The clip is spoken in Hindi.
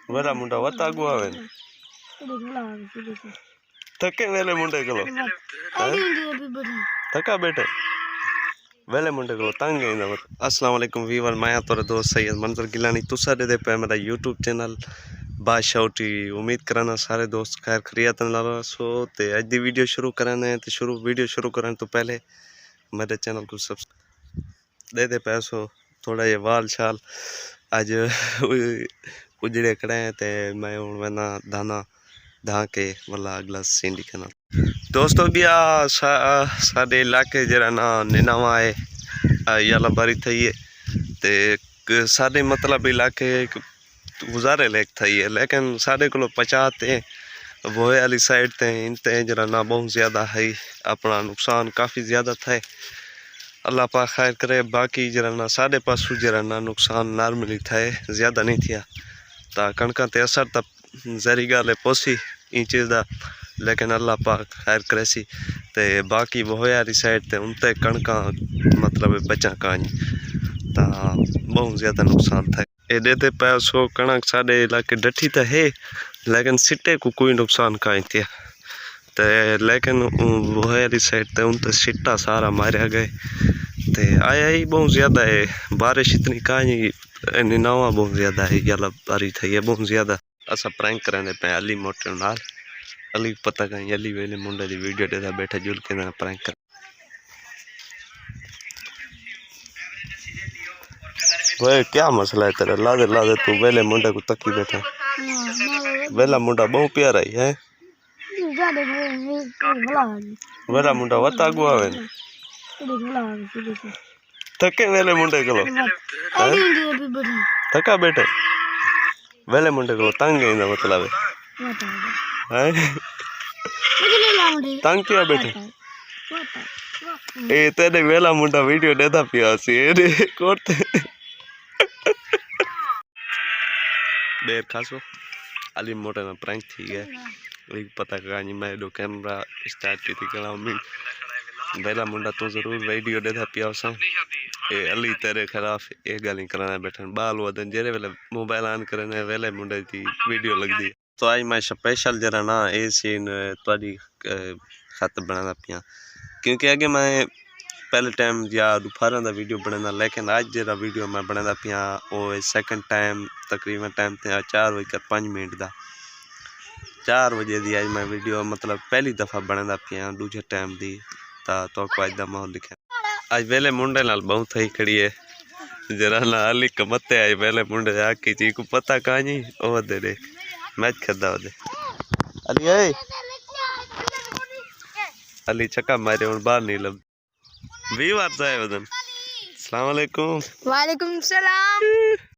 vellamunda wata gu ave थके vellamunda kalo थका बेटे vellamunda kalo tang इंदा अस्सलाम वालेकुम वीवर मैं तोरा दोस्त सैयद मंजर गिलानी तुसा दे पे मेरा यूट्यूब चैनल badshao टी उम्मीद करना सारे दोस्त खैर खैरियत नाल सो ते आज दी वीडियो शुरू करने ते वीडियो शुरू करने तो पहले मेरे चैनल को सब्सक्राइब दे पैसो थोड़ा ये वाल शाल आज उजड़े खड़े हैं ते मैं हूँ वना दाना धा के वाला अगला सीन दिखाना दोस्तों भी साडे इलाके जरा ना निनावा है याला बारी थी है ते साडे मतलब इलाके गुजारे लेक थी है लेकिन साडे को पचाते वो वाली साइड ते इनते जरा ना बहुत ज़्यादा है अपना नुकसान काफ़ी ज़्यादा था अल्लाह पाक खैर करे बाकी जरा ना साढ़े पासू जरा ना नुकसान नॉर्मली था ज़्यादा नहीं थिया ता कणका ते असर तब जरी गाले पोसी इन चीज़ दा लेकिन अल्लाह पाक खैर करे सी ते बाकी वो वाली साइड ते उनते कणका मतलब बचा कानी ता बहुत ज़्यादा नुकसान था एडे ते पैसो कणक साढ़े इलाके डठी तो है लेकिन सिटे को कोई नुकसान काई थिया ते लेकिन वो वाली साइड ते उन तो सिट्टा सारा मारे गए ते आया ही बहुत ज़्यादा है बारिश इतनी कहीं निनावा बहुत ज़्यादा है याला बारी थी है बहुत ज़्यादा असा प्रैंक करने पे अली मोटे नाल अली पता कहीं अली वेले मुंडे दी वीडियो देता बैठा जुल के ना प्रैंक कर भाई क्या मसला है तेरा ला दे तू वेले मुंडे को तकी बैठा वेला मुंडा बहुत प्यारा ही है वेला मुंडा वता गु आवे थके वेले मुंडे कलो थका बेटे वेले मुंडे कलो तंग इंदा मतलब है तंग किया बेटे ए तेरे वेला मुंडा वीडियो देता पिया सी ए कोते देर खासो अली मोटे ना प्रैंक थी गया एक पता कानी मैं दो कैमरा स्टार्ट की थी कला उम्मीद वेला मुंडा तो जरूर वीडियो देता पिया सा ए अली तेरे खिलाफ एक गाली कराना बैठन बाल वदन जेरे वेले मोबाइल ऑन करने वेले मुंडे की वीडियो लग दी तो आज मैं स्पेशल जरा ना ए सीन तोड़ी खातर बनाना पिया क्योंकि आगे मैं पहले टाइम या दोपहर का वीडियो बनाना लेकिन आज जरा वीडियो मैं बनाना पिया वो सेकंड टाइम तकरीबन टाइम थे 4:05 का 4 बजे दी आज मैं वीडियो मतलब पहली दफ़ा बनाना पिया दूजे टाइम दी ता तो आज दा माहौल लिखा आज वेले मुंडे नाल बहुत ही खड़ी है जरा ना अली कमते आज वेले मुंडे आकी जी को पता कानी ओ दे मैच खेदा दे अली ए अली छक्का मारे और बाहर नहीं लब 20 बार जाए वदन अस्सलाम वालेकुम वालेकुम सलाम